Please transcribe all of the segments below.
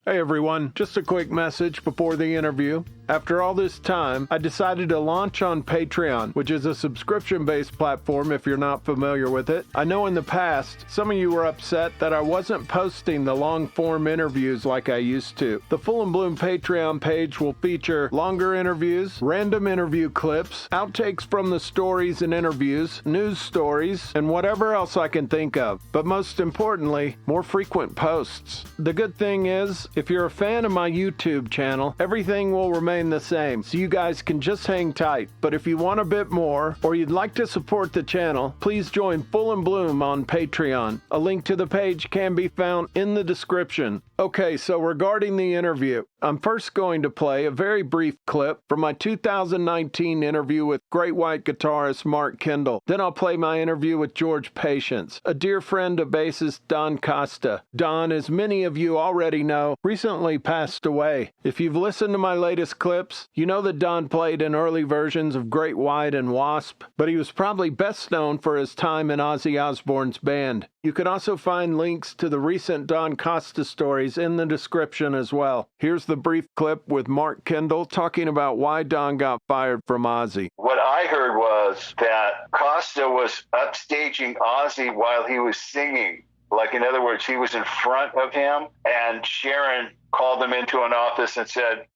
Hey everyone, just a quick message before the interview. After all this time, I decided to launch on Patreon, which is a subscription-based platform if you're not familiar with it. I know in the past, some of you were upset that I wasn't posting the long-form interviews like I used to. The Full and Bloom Patreon page will feature longer interviews, random interview clips, outtakes from the stories and interviews, news stories, and whatever else I can think of. But most importantly, more frequent posts. The good thing is, if you're a fan of my YouTube channel, everything will remain the same, so you guys can just hang tight. But if you want a bit more, or you'd like to support the channel, please join Full and Bloom on Patreon. A link to the page can be found in the description. Okay, so regarding the interview, I'm first going to play a very brief clip from my 2019 interview with Great White guitarist Mark Kendall. Then I'll play my interview with George Patience, a dear friend of bassist Don Costa. Don, as many of you already know, recently passed away. If you've listened to my latest clips, you know that Don played in early versions of Great White and WASP, but he was probably best known for his time in Ozzy Osbourne's band. You can also find links to the recent Don Costa stories in the description as well. Here's the brief clip with Mark Kendall talking about why Don got fired from Ozzy. What I heard was that Costa was upstaging Ozzy while he was singing. Like, in other words, he was in front of him, and Sharon called him into an office and said,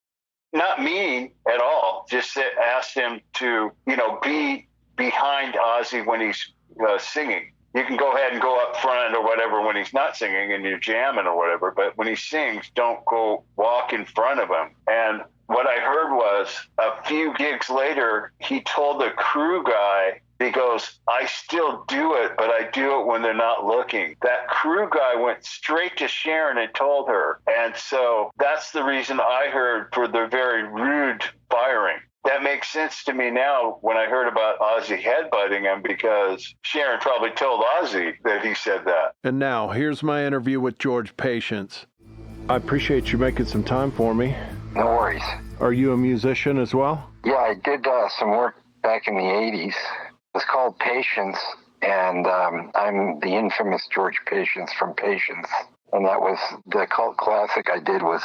not mean at all, just asked him to, be behind Ozzy when he's singing. You can go ahead and go up front or whatever when he's not singing and you're jamming or whatever, but when he sings, don't go walk in front of him. And what I heard was a few gigs later, he told the crew guy, he goes, I still do it, but I do it when they're not looking. That crew guy went straight to Sharon and told her. And so that's the reason I heard for the very rude firing. That makes sense to me now when I heard about Ozzy headbutting him, because Sharon probably told Ozzy that he said that. And now, here's my interview with George Patience. I appreciate you making some time for me. No worries. Are you a musician as well? Yeah, I did some work back in the 80s. It's called Patience, and I'm the infamous George Patience from Patience. And that was the cult classic I did was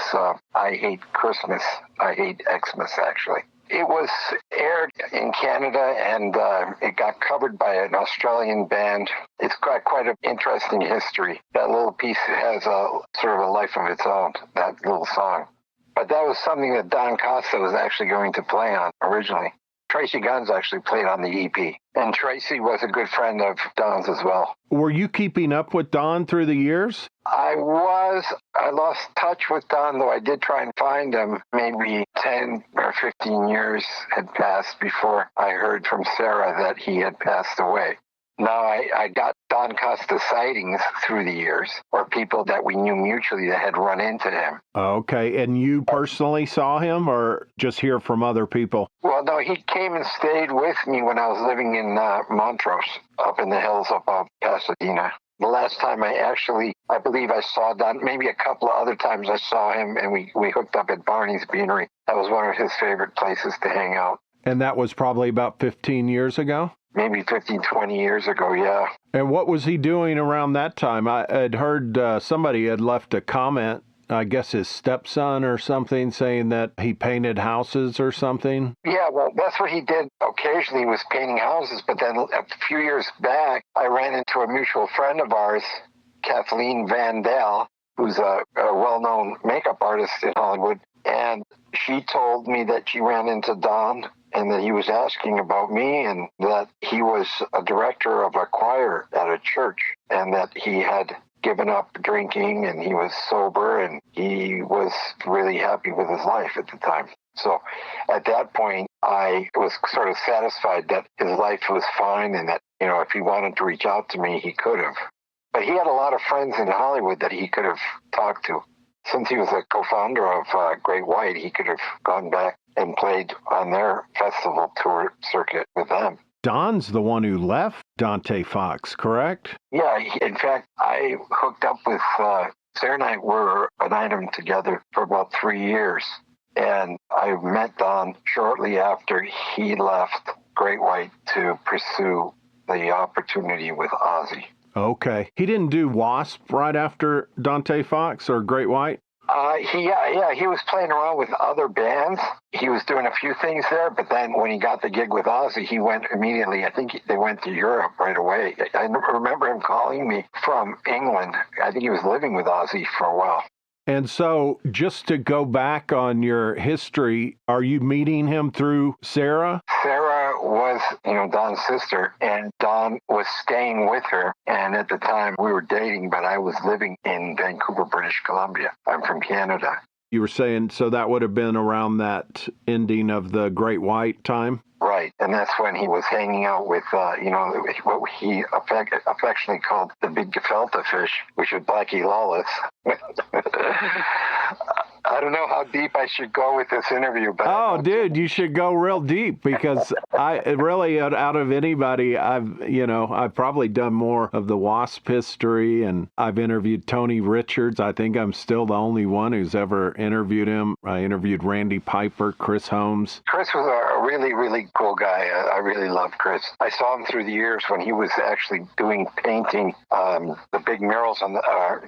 I Hate Christmas, I Hate Xmas, actually. It was aired in Canada, and it got covered by an Australian band. It's got quite an interesting history. That little piece has a sort of a life of its own, that little song. But that was something that Don Costa was actually going to play on originally. Tracii Guns actually played on the EP, and Tracii was a good friend of Don's as well. Were you keeping up with Don through the years? I was. I lost touch with Don, though I did try and find him. Maybe 10 or 15 years had passed before I heard from Sara that he had passed away. Now, I got Don Costa sightings through the years, or people that we knew mutually that had run into him. Okay, and you personally saw him, or just hear from other people? Well, no, he came and stayed with me when I was living in Montrose, up in the hills above Pasadena. The last time I believe I saw Don, maybe a couple of other times I saw him, and we hooked up at Barney's Beanery. That was one of his favorite places to hang out. And that was probably about 15 years ago? Maybe 15, 20 years ago, yeah. And what was he doing around that time? I had heard somebody had left a comment, I guess his stepson or something, saying that he painted houses or something. Yeah, well, that's what he did occasionally, was painting houses. But then a few years back, I ran into a mutual friend of ours, Kathleen Van Dal, who's a well-known makeup artist in Hollywood. And she told me that she ran into Don and that he was asking about me, and that he was a director of a choir at a church, and that he had given up drinking and he was sober, and he was really happy with his life at the time. So at that point, I was sort of satisfied that his life was fine, and that, if he wanted to reach out to me, he could have. But he had a lot of friends in Hollywood that he could have talked to. Since he was a co-founder of Great White, he could have gone back and played on their festival tour circuit with them. Don's the one who left Dante Fox, correct? Yeah, in fact, I hooked up with Sara and I were an item together for about 3 years. And I met Don shortly after he left Great White to pursue the opportunity with Ozzy. Okay. He didn't do WASP right after Dante Fox or Great White? He was playing around with other bands. He was doing a few things there, but then when he got the gig with Ozzy, he went immediately. I think they went to Europe right away. I remember him calling me from England. I think he was living with Ozzy for a while. And so, just to go back on your history, are you meeting him through Sara? Sara was, Don's sister, and Don was staying with her. And at the time, we were dating, but I was living in Vancouver, British Columbia. I'm from Canada. You were saying, so that would have been around that ending of the Great White time? Right, and that's when he was hanging out with, what he affectionately called the big gefilte fish, which was Blackie Lawless. I don't know how deep I should go with this interview, but oh, dude, you should go real deep because I really, out of anybody, I've probably done more of the WASP history, and I've interviewed Tony Richards. I think I'm still the only one who's ever interviewed him. I interviewed Randy Piper, Chris Holmes. Chris was a really, really cool guy. I really loved Chris. I saw him through the years when he was actually doing painting the big murals on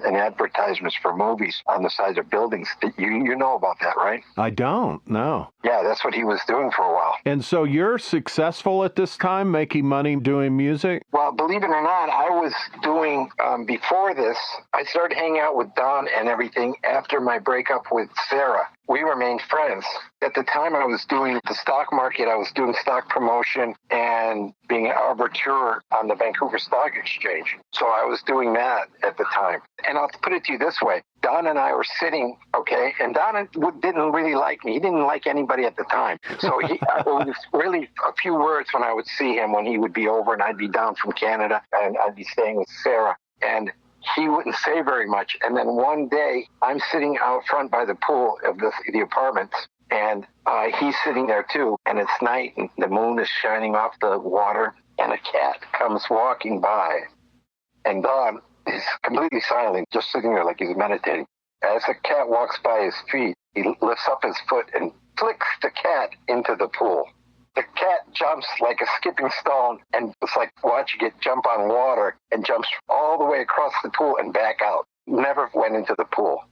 and advertisements for movies on the sides of buildings. You know about that, right? I don't, no. Yeah, that's what he was doing for a while. And so you're successful at this time, making money doing music? Well, believe it or not, I was doing, before this, I started hanging out with Don and everything after my breakup with Sara. We remained friends. At the time, I was doing the stock market. I was doing stock promotion and being an arbiter on the Vancouver Stock Exchange. So I was doing that at the time. And I'll put it to you this way. Don and I were sitting, okay, and Don didn't really like me. He didn't like anybody at the time. So it was really a few words when I would see him when he would be over and I'd be down from Canada and I'd be staying with Sara. And he wouldn't say very much. And then one day, I'm sitting out front by the pool of the apartments, and he's sitting there too. And it's night, and the moon is shining off the water, and a cat comes walking by. And Don is completely silent, just sitting there like he's meditating. As the cat walks by his feet, he lifts up his foot and flicks the cat into the pool. The cat jumps like a skipping stone, and it's like watching it jump on water and jumps all the way across the pool and back out. Never went into the pool.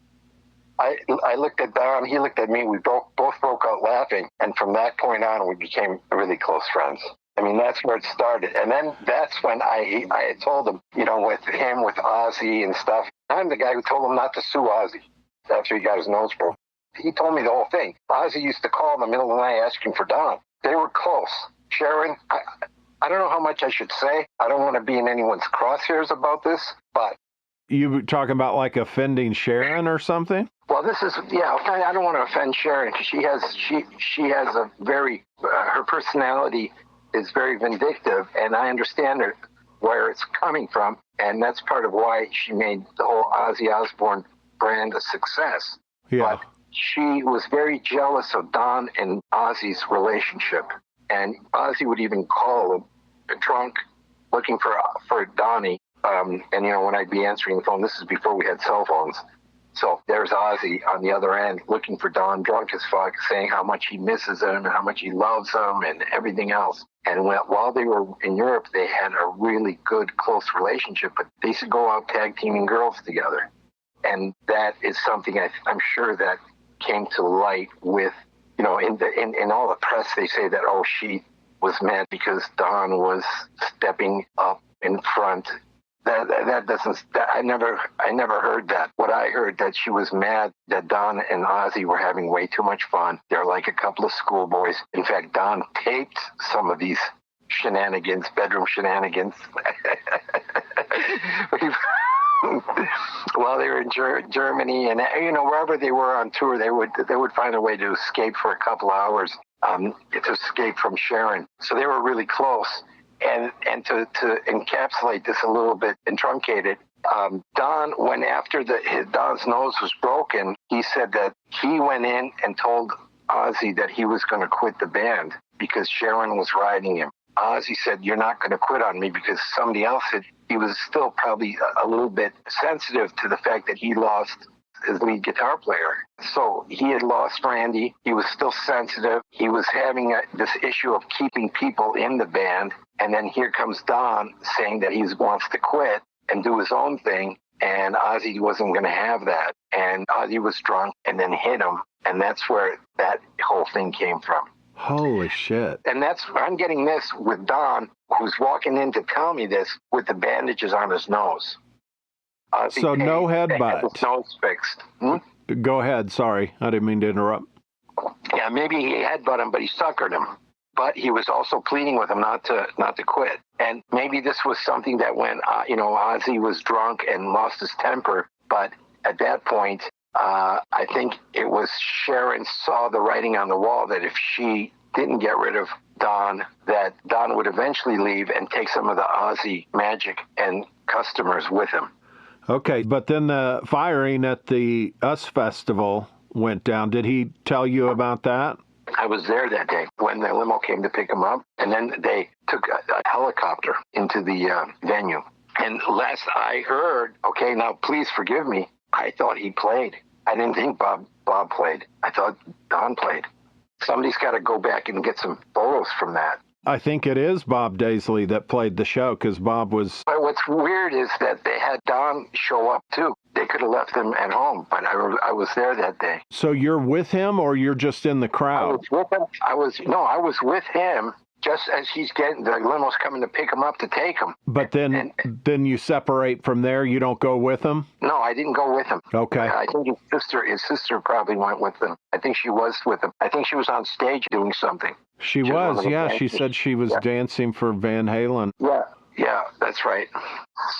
I looked at Don, he looked at me, we both broke out laughing, and from that point on, we became really close friends. I mean, that's where it started. And then that's when I had told him, with Ozzy and stuff. I'm the guy who told him not to sue Ozzy after he got his nose broke. He told me the whole thing. Ozzy used to call in the middle of the night asking for Don. They were close. Sharon, I don't know how much I should say. I don't want to be in anyone's crosshairs about this, but... You talking about like offending Sharon or something? Well, this is, I don't want to offend Sharon because she has a very, her personality is very vindictive, and I understand where it's coming from, and that's part of why she made the whole Ozzy Osbourne brand a success. Yeah. But she was very jealous of Don and Ozzy's relationship, and Ozzy would even call him drunk looking for Donnie, and when I'd be answering the phone, this is before we had cell phones. So there's Ozzy on the other end looking for Don, drunk as fuck, saying how much he misses him and how much he loves him and everything else. And while they were in Europe, they had a really good, close relationship, but they used to go out tag teaming girls together. And that is something I'm sure that came to light with, in all the press, they say that, she was mad because Don was stepping up in front. I never heard that. What I heard, that she was mad that Don and Ozzy were having way too much fun. They're like a couple of schoolboys. In fact, Don taped some of these bedroom shenanigans. While they were in Germany and wherever they were on tour, they would find a way to escape for a couple hours, to escape from Sharon. So they were really close. And to encapsulate this a little bit and truncate it, Don, when after Don's nose was broken, he said that he went in and told Ozzy that he was going to quit the band because Sharon was riding him. Ozzy said, "You're not going to quit on me," because somebody else he was still probably a little bit sensitive to the fact that he lost his lead guitar player. So he had lost Randy. He was still sensitive. He was having this issue of keeping people in the band. And then here comes Don saying that he wants to quit and do his own thing. and Ozzy wasn't going to have that. And Ozzy was drunk and then hit him, and that's where that whole thing came from. Holy shit. And I'm getting this with Don, who's walking in to tell me this with the bandages on his nose. So no headbutt. His nose fixed. Go ahead. Sorry. I didn't mean to interrupt. Yeah, maybe he headbutted him, but he suckered him. But he was also pleading with him not to quit. And maybe this was something that when, Ozzy was drunk and lost his temper. But at that point, I think it was Sharon saw the writing on the wall that if she didn't get rid of Don, that Don would eventually leave and take some of the Ozzy magic and customers with him. Okay, but then the firing at the US Festival went down. Did he tell you about that? I was there that day when the limo came to pick him up, and then they took a helicopter into the venue. And last I heard, okay, now please forgive me, I thought he played. I didn't think Bob played. I thought Don played. Somebody's got to go back and get some photos from that. I think it is Bob Daisley that played the show because Bob was... But what's weird is that they had Don show up too. They could have left him at home, but I was there that day. So you're with him or you're just in the crowd? I was with him. I was with him just as he's getting, the limo's coming to pick him up to take him. But then you separate from there? You don't go with him? No, I didn't go with him. Okay. I think his sister probably went with him. I think she was with him. I think she was on stage doing something. She was, yeah. She said she was dancing for Van Halen. Yeah, that's right.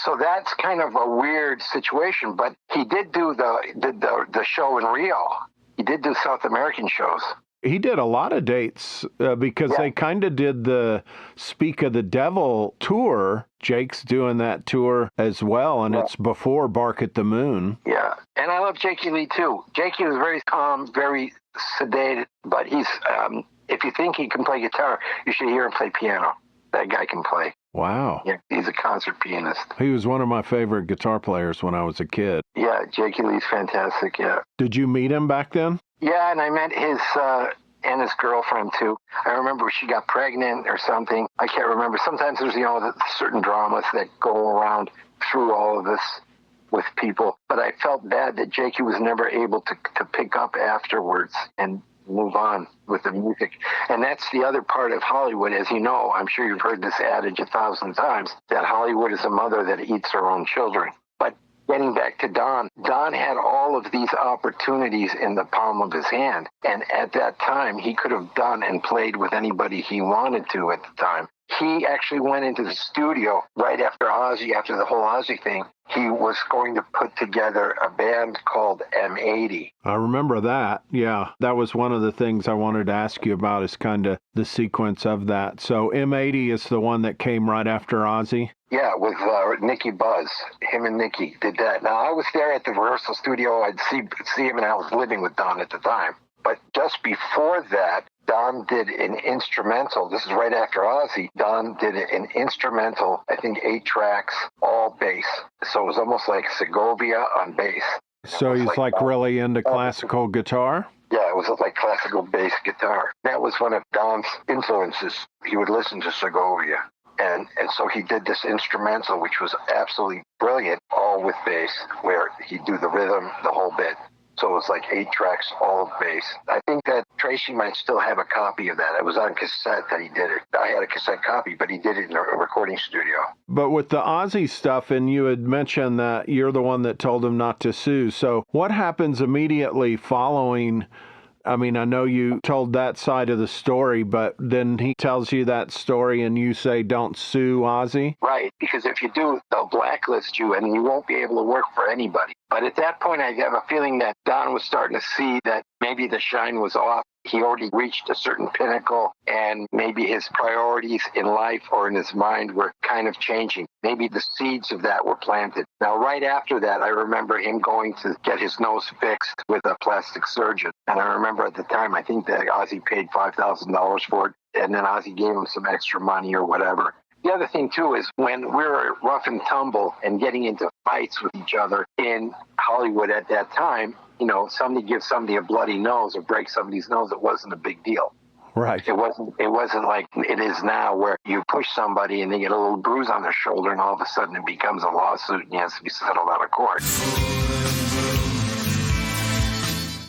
So that's kind of a weird situation, but he did do the show in Rio. He did do South American shows. He did a lot of dates because they kind of did the Speak of the Devil tour. Jake's doing that tour as well, and it's before Bark at the Moon. Yeah, and I love Jakey Lee too. Jakey was very calm, very sedated, but he's, if you think he can play guitar, you should hear him play piano. That guy can play. Wow. Yeah, he's a concert pianist. He was one of my favorite guitar players when I was a kid. Yeah, Jakey Lee's fantastic, yeah. Did you meet him back then? Yeah, and I met his girlfriend too. I remember she got pregnant or something. I can't remember. Sometimes there's, certain dramas that go around through all of this with people. But I felt bad that Jakey was never able to pick up afterwards and move on with the music. And that's the other part of Hollywood. As you know, I'm sure you've heard this adage 1,000 times, that Hollywood is a mother that eats her own children. But getting back to Don had all of these opportunities in the palm of his hand. And at that time, he could have done and played with anybody he wanted to at the time. He actually went into the studio right after the whole Ozzy thing. He was going to put together a band called M80. I remember that. Yeah, that was one of the things I wanted to ask you about, is kind of the sequence of that. So M80 is the one that came right after Ozzy? Yeah, with Nicky Buzz. Him and Nicky did that. Now, I was there at the rehearsal studio. I'd see him, and I was living with Don at the time. But just before that, Don did an instrumental. This is right after Ozzy. Don did an instrumental, I think 8 tracks, all bass. So it was almost like Segovia on bass. So he's like really into classical guitar? Yeah, it was like classical bass guitar. That was one of Don's influences. He would listen to Segovia. And so he did this instrumental, which was absolutely brilliant, all with bass, where he'd do the rhythm, the whole bit. So it was like 8 tracks, all of bass. I think that Tracii might still have a copy of that. It was on cassette that he did it. I had a cassette copy, but he did it in a recording studio. But with the Ozzy stuff, and you had mentioned that you're the one that told him not to sue. So what happens immediately following? I mean, I know you told that side of the story, but then he tells you that story and you say, don't sue Ozzy? Right, because if you do, they'll blacklist you and you won't be able to work for anybody. But at that point, I have a feeling that Don was starting to see that maybe the shine was off. He already reached a certain pinnacle, and maybe his priorities in life or in his mind were kind of changing. Maybe the seeds of that were planted. Now, right after that, I remember him going to get his nose fixed with a plastic surgeon. And I remember at the time, I think that Ozzy paid $5,000 for it, and then Ozzy gave him some extra money or whatever. The other thing, too, is when we're rough and tumble and getting into fights with each other in Hollywood at that time, somebody gives somebody a bloody nose or breaks somebody's nose, it wasn't a big deal. Right. It wasn't like it is now, where you push somebody and they get a little bruise on their shoulder, and all of a sudden it becomes a lawsuit and he has to be settled out of court.